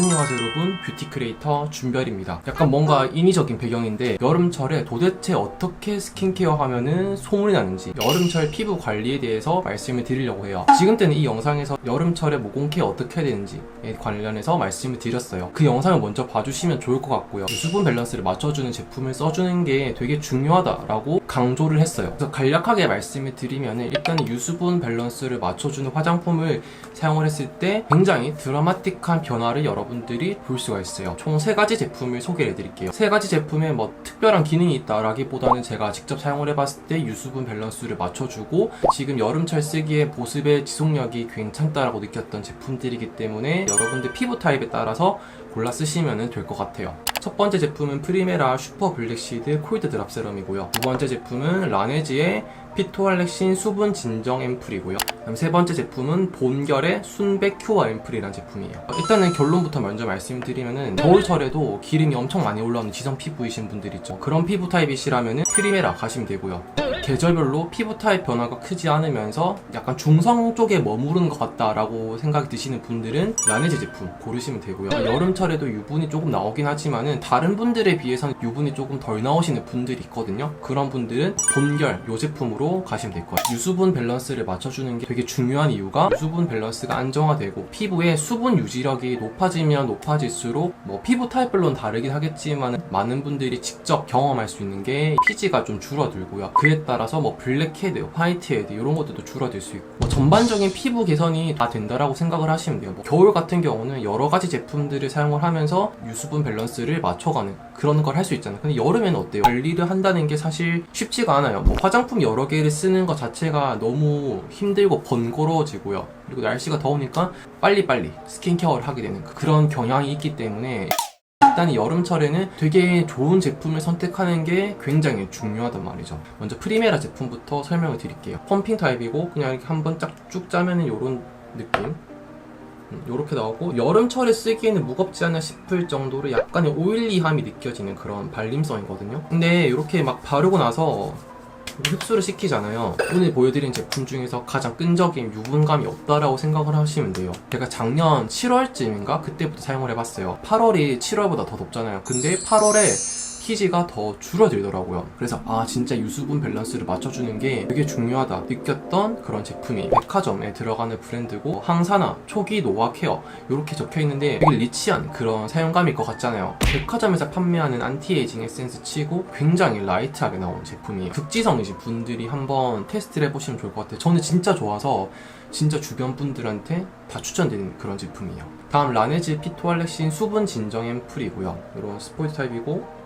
안녕하세요 여러분, 뷰티 크리에이터 준별입니다. 약간 뭔가 인위적인 배경인데 여름철에 도대체 어떻게 스킨케어 하면은 소문이 나는지 여름철 피부 관리에 대해서 말씀을 드리려고 해요. 지금 때는 이 영상에서 여름철에 모공 케어 어떻게 해야 되는지에 관련해서 말씀을 드렸어요. 그 영상을 먼저 봐주시면 좋을 것 같고요. 수분 밸런스를 맞춰주는 제품을 써주는 게 되게 중요하다라고 강조를 했어요. 그래서 간략하게 말씀을 드리면은 일단 유수분 밸런스를 맞춰주는 화장품을 사용을 했을 때 굉장히 드라마틱한 변화를 여러분들이 볼 수가 있어요. 총 3가지 제품을 소개를 해드릴게요. 3가지 제품에 뭐 특별한 기능이 있다라기보다는 제가 직접 사용을 해봤을 때 유수분 밸런스를 맞춰주고 지금 여름철 쓰기에 보습의 지속력이 괜찮다라고 느꼈던 제품들이기 때문에 여러분들 피부 타입에 따라서 골라 쓰시면 될 것 같아요. 첫 번째 제품은 프리메라 슈퍼 블랙시드 콜드 드랍 세럼이고요. 두 번째 제품은 라네즈의 피토알렉신 수분 진정 앰플이고요. 그다음 세 번째 제품은 본결의 순백 큐어 앰플이라는 제품이에요. 일단은 결론부터 먼저 말씀드리면은 겨울철에도 기름이 엄청 많이 올라오는 지성 피부이신 분들 있죠. 그런 피부 타입이시라면은 프리메라 가시면 되고요. 계절별로 피부 타입 변화가 크지 않으면서 약간 중성 쪽에 머무르는 것 같다라고 생각이 드시는 분들은 라네즈 제품 고르시면 되고요. 여름철에도 유분이 조금 나오긴 하지만은 다른 분들에 비해서는 유분이 조금 덜 나오시는 분들이 있거든요. 그런 분들은 본결 요 제품으로 가시면 될 거예요. 유수분 밸런스를 맞춰주는 게 되게 중요한 이유가 유수분 밸런스가 안정화되고 피부의 수분 유지력이 높아지면 높아질수록 뭐 피부 타입별로는 다르긴 하겠지만 많은 분들이 직접 경험할 수 있는 게 피지가 좀 줄어들고요. 그에 따라서 뭐 블랙헤드, 화이트헤드 이런 것들도 줄어들 수 있고 뭐 전반적인 피부 개선이 다 된다라고 생각을 하시면 돼요. 뭐 겨울 같은 경우는 여러 가지 제품들을 사용을 하면서 유수분 밸런스를 맞춰가는 그런 걸 할 수 있잖아요. 근데 여름에는 어때요? 관리를 한다는 게 사실 쉽지가 않아요. 뭐 화장품 여러 개를 쓰는 것 자체가 너무 힘들고 번거로워지고요. 그리고 날씨가 더우니까 빨리빨리 스킨케어를 하게 되는 그런 경향이 있기 때문에 일단 여름철에는 되게 좋은 제품을 선택하는 게 굉장히 중요하단 말이죠. 먼저 프리메라 제품부터 설명을 드릴게요. 펌핑 타입이고 그냥 이렇게 한번 쭉 짜면은 이런 느낌 요렇게 나오고 여름철에 쓰기에는 무겁지 않나 싶을 정도로 약간의 오일리함이 느껴지는 그런 발림성이거든요. 근데 이렇게 막 바르고 나서 흡수를 시키잖아요. 오늘 보여드린 제품 중에서 가장 끈적임, 유분감이 없다라고 생각을 하시면 돼요. 제가 작년 7월쯤인가 그때부터 사용을 해봤어요. 8월이 7월보다 더 덥잖아요. 근데 8월에 피지가 더 줄어들더라고요. 그래서 진짜 유수분 밸런스를 맞춰주는 게 되게 중요하다 느꼈던 그런 제품이 백화점에 들어가는 브랜드고 항산화, 초기 노화 케어 이렇게 적혀있는데 되게 리치한 그런 사용감일 것 같잖아요. 백화점에서 판매하는 안티에이징 에센스 치고 굉장히 라이트하게 나온 제품이에요. 극지성이신 분들이 한번 테스트를 해보시면 좋을 것 같아요. 저는 진짜 좋아서 진짜 주변 분들한테 다 추천드리는 그런 제품이에요. 다음 라네즈 피토알렉신 수분 진정 앰플이고요. 이런 스포이트 타입이고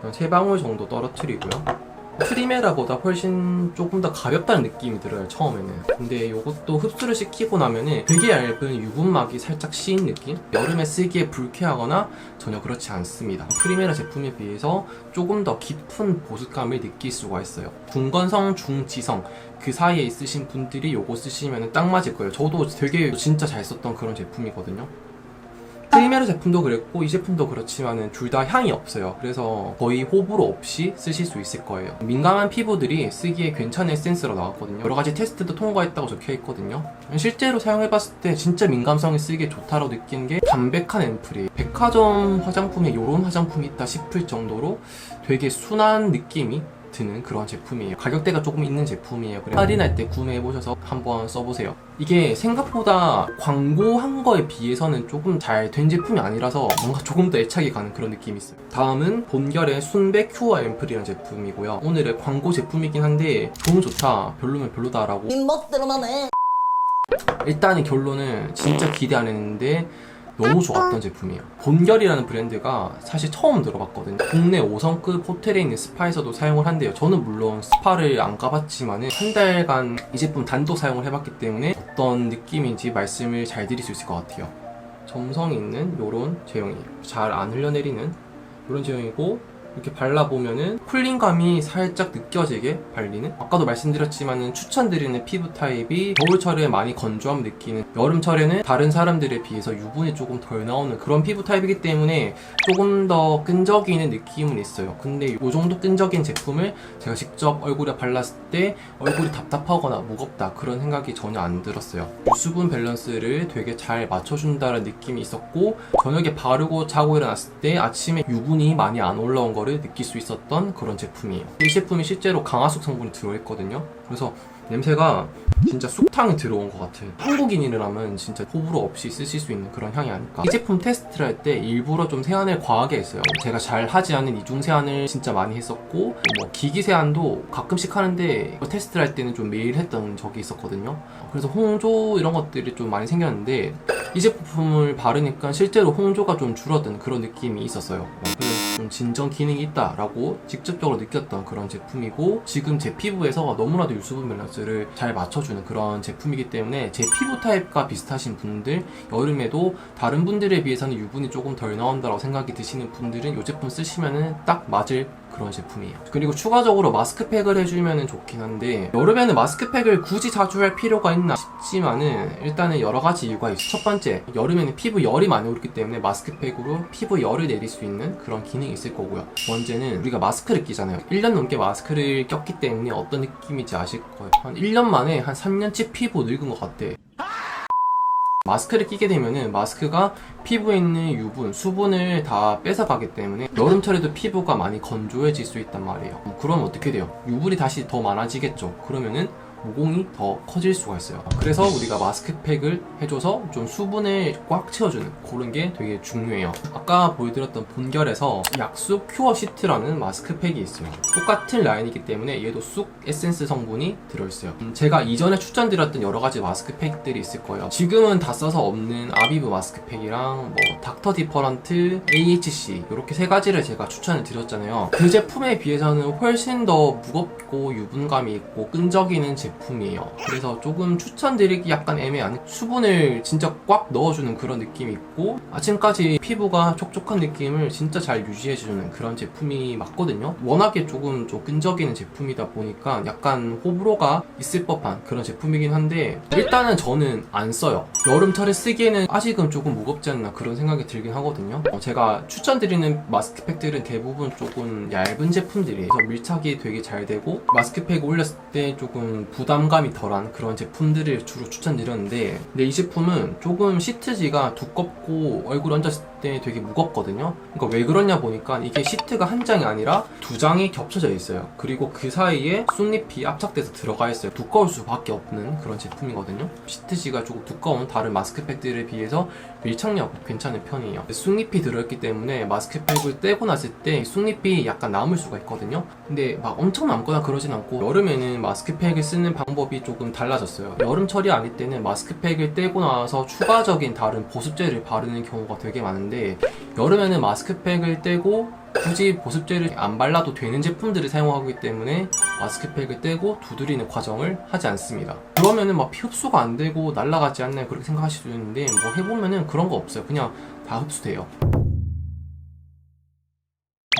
3방울 정도 떨어뜨리고요. 프리메라보다 훨씬 조금 더 가볍다는 느낌이 들어요, 처음에는. 근데 이것도 흡수를 시키고 나면은 되게 얇은 유분막이 살짝 씌인 느낌? 여름에 쓰기에 불쾌하거나 전혀 그렇지 않습니다. 프리메라 제품에 비해서 조금 더 깊은 보습감을 느낄 수가 있어요. 중건성, 중지성 그 사이에 있으신 분들이 이거 쓰시면 딱 맞을 거예요. 저도 되게 진짜 잘 썼던 그런 제품이거든요. 프리메라 제품도 그랬고 이 제품도 그렇지만은 둘 다 향이 없어요. 그래서 거의 호불호 없이 쓰실 수 있을 거예요. 민감한 피부들이 쓰기에 괜찮은 에센스로 나왔거든요. 여러 가지 테스트도 통과했다고 적혀 있거든요. 실제로 사용해봤을 때 진짜 민감성이 쓰기에 좋다고 느낀 게 담백한 앰플이 백화점 화장품에 이런 화장품이 있다 싶을 정도로 되게 순한 느낌이 드는 그런 제품이에요. 가격대가 조금 있는 제품이에요. 그래서 할인할 때 구매해보셔서 한번 써보세요. 이게 생각보다 광고한 거에 비해서는 조금 잘 된 제품이 아니라서 뭔가 조금 더 애착이 가는 그런 느낌이 있어요. 다음은 본결의 순백 큐어 앰플이라는 제품이고요. 오늘의 광고 제품이긴 한데 좋으면 좋다, 별로면 별로다라고 멋대로만 해. 일단은 결론은 진짜 기대 안 했는데 너무 좋았던 제품이에요. 본결이라는 브랜드가 사실 처음 들어봤거든요. 국내 5성급 호텔에 있는 스파에서도 사용을 한대요. 저는 물론 스파를 안 가봤지만은 한 달간 이 제품 단독 사용을 해봤기 때문에 어떤 느낌인지 말씀을 잘 드릴 수 있을 것 같아요. 점성이 있는 이런 제형이에요. 잘 안 흘러내리는 이런 제형이고 이렇게 발라보면은 쿨링감이 살짝 느껴지게 발리는, 아까도 말씀드렸지만은 추천드리는 피부 타입이 겨울철에 많이 건조함 느끼는, 여름철에는 다른 사람들에 비해서 유분이 조금 덜 나오는 그런 피부 타입이기 때문에 조금 더 끈적이는 느낌은 있어요. 근데 이 정도 끈적인 제품을 제가 직접 얼굴에 발랐을 때 얼굴이 답답하거나 무겁다 그런 생각이 전혀 안 들었어요. 유수분 밸런스를 되게 잘 맞춰준다는 느낌이 있었고, 저녁에 바르고 자고 일어났을 때 아침에 유분이 많이 안 올라온 거를 느낄 수 있었던 그런 제품이에요. 이 제품이 실제로 강화숙 성분이 들어있거든요. 그래서 냄새가 진짜 쑥탕이 들어온 것 같은, 한국인이라면 진짜 호불호 없이 쓰실 수 있는 그런 향이 아닐까. 이 제품 테스트를 할 때 일부러 좀 세안을 과하게 했어요. 제가 잘 하지 않은 이중 세안을 진짜 많이 했었고, 뭐 기기 세안도 가끔씩 하는데 테스트를 할 때는 좀 매일 했던 적이 있었거든요. 그래서 홍조 이런 것들이 좀 많이 생겼는데 이 제품을 바르니까 실제로 홍조가 좀 줄어든 그런 느낌이 있었어요. 그래서 좀 진정 기능이 있다라고 직접적으로 느꼈던 그런 제품이고, 지금 제 피부에서 너무나도 유수분 밸런스를 잘 맞춰주는 그런 제품이기 때문에 제 피부 타입과 비슷하신 분들, 여름에도 다른 분들에 비해서는 유분이 조금 덜 나온다고 생각이 드시는 분들은 이 제품 쓰시면 딱 맞을 그런 제품이에요. 그리고 추가적으로 마스크팩을 해주면 좋긴 한데, 여름에는 마스크팩을 굳이 자주 할 필요가 있나 싶지만은 일단은 여러 가지 이유가 있어요. 첫 번째, 여름에는 피부 열이 많이 오르기 때문에 마스크팩으로 피부 열을 내릴 수 있는 그런 기능이 있을 거고요. 번째는 우리가 마스크를 끼잖아요. 1년 넘게 마스크를 꼈기 때문에 어떤 느낌인지 아실 거예요. 한 1년 만에 한 3년치 피부 늙은 것 같아. 마스크를 끼게 되면은 마스크가 피부에 있는 유분, 수분을 다 뺏어가기 때문에 여름철에도 피부가 많이 건조해질 수 있단 말이에요. 그럼 어떻게 돼요? 유분이 다시 더 많아지겠죠. 그러면은 모공이 더 커질 수가 있어요. 그래서 우리가 마스크팩을 해줘서 좀 수분을 꽉 채워주는 그런 게 되게 중요해요. 아까 보여드렸던 본결에서 약쑥 큐어 시트라는 마스크팩이 있어요. 똑같은 라인이기 때문에 얘도 쑥 에센스 성분이 들어있어요. 제가 이전에 추천드렸던 여러 가지 마스크팩들이 있을 거예요. 지금은 다 써서 없는 아비브 마스크팩이랑 뭐 닥터 디퍼런트, AHC 이렇게 세 가지를 제가 추천을 드렸잖아요. 그 제품에 비해서는 훨씬 더 무겁고 유분감이 있고 끈적이는 제품이에요. 그래서 조금 추천드리기 약간 애매한, 수분을 진짜 꽉 넣어주는 그런 느낌이 있고 아침까지 피부가 촉촉한 느낌을 진짜 잘 유지해주는 그런 제품이 맞거든요. 워낙에 조금 좀 끈적이는 제품이다 보니까 약간 호불호가 있을 법한 그런 제품이긴 한데, 일단은 저는 안 써요. 여름철에 쓰기에는 아직은 조금 무겁지 않나 그런 생각이 들긴 하거든요. 제가 추천드리는 마스크팩들은 대부분 조금 얇은 제품들이에요. 그래서 밀착이 되게 잘 되고 마스크팩 올렸을 때 조금 부담감이 덜한 그런 제품들을 주로 추천드렸는데, 근데 이 제품은 조금 시트지가 두껍고 얼굴 얹었을 때 되게 무겁거든요. 그러니까 왜 그러냐 보니까 이게 시트가 한 장이 아니라 두 장이 겹쳐져 있어요. 그리고 그 사이에 쑥잎이 압착돼서 들어가 있어요. 두꺼울 수밖에 없는 그런 제품이거든요. 시트지가 조금 두꺼운 다른 마스크팩들에 비해서 밀착력 괜찮은 편이에요. 쑥잎이 들어있기 때문에 마스크팩을 떼고 났을 때 쑥잎이 약간 남을 수가 있거든요. 근데 막 엄청 남거나 그러진 않고, 여름에는 마스크팩을 쓰는 방법이 조금 달라졌어요. 여름철이 아닐 때는 마스크팩을 떼고 나서 추가적인 다른 보습제를 바르는 경우가 되게 많은데, 여름에는 마스크팩을 떼고 굳이 보습제를 안 발라도 되는 제품들을 사용하기 때문에 마스크팩을 떼고 두드리는 과정을 하지 않습니다. 그러면은 막 피 흡수가 안 되고 날아가지 않나요? 그렇게 생각하실 수 있는데, 뭐 해보면은 그런 거 없어요. 그냥 다 흡수돼요.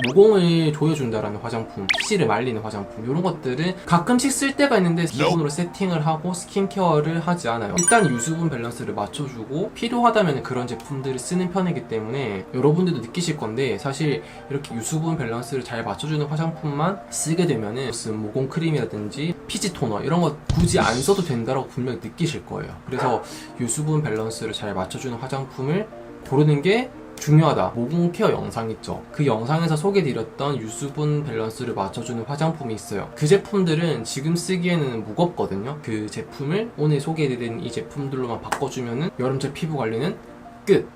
모공을 조여준다라는 화장품, 피지를 말리는 화장품, 이런 것들은 가끔씩 쓸 때가 있는데 기본으로 세팅을 하고 스킨케어를 하지 않아요. 일단 유수분 밸런스를 맞춰주고 필요하다면 그런 제품들을 쓰는 편이기 때문에 여러분들도 느끼실 건데, 사실 이렇게 유수분 밸런스를 잘 맞춰주는 화장품만 쓰게 되면은 무슨 모공 크림이라든지 피지 토너 이런 거 굳이 안 써도 된다라고 분명히 느끼실 거예요. 그래서 유수분 밸런스를 잘 맞춰주는 화장품을 고르는 게 중요하다. 모공 케어 영상 있죠. 그 영상에서 소개드렸던 유수분 밸런스를 맞춰주는 화장품이 있어요. 그 제품들은 지금 쓰기에는 무겁거든요. 그 제품을 오늘 소개해드린 이 제품들로만 바꿔주면은 여름철 피부 관리는 끝!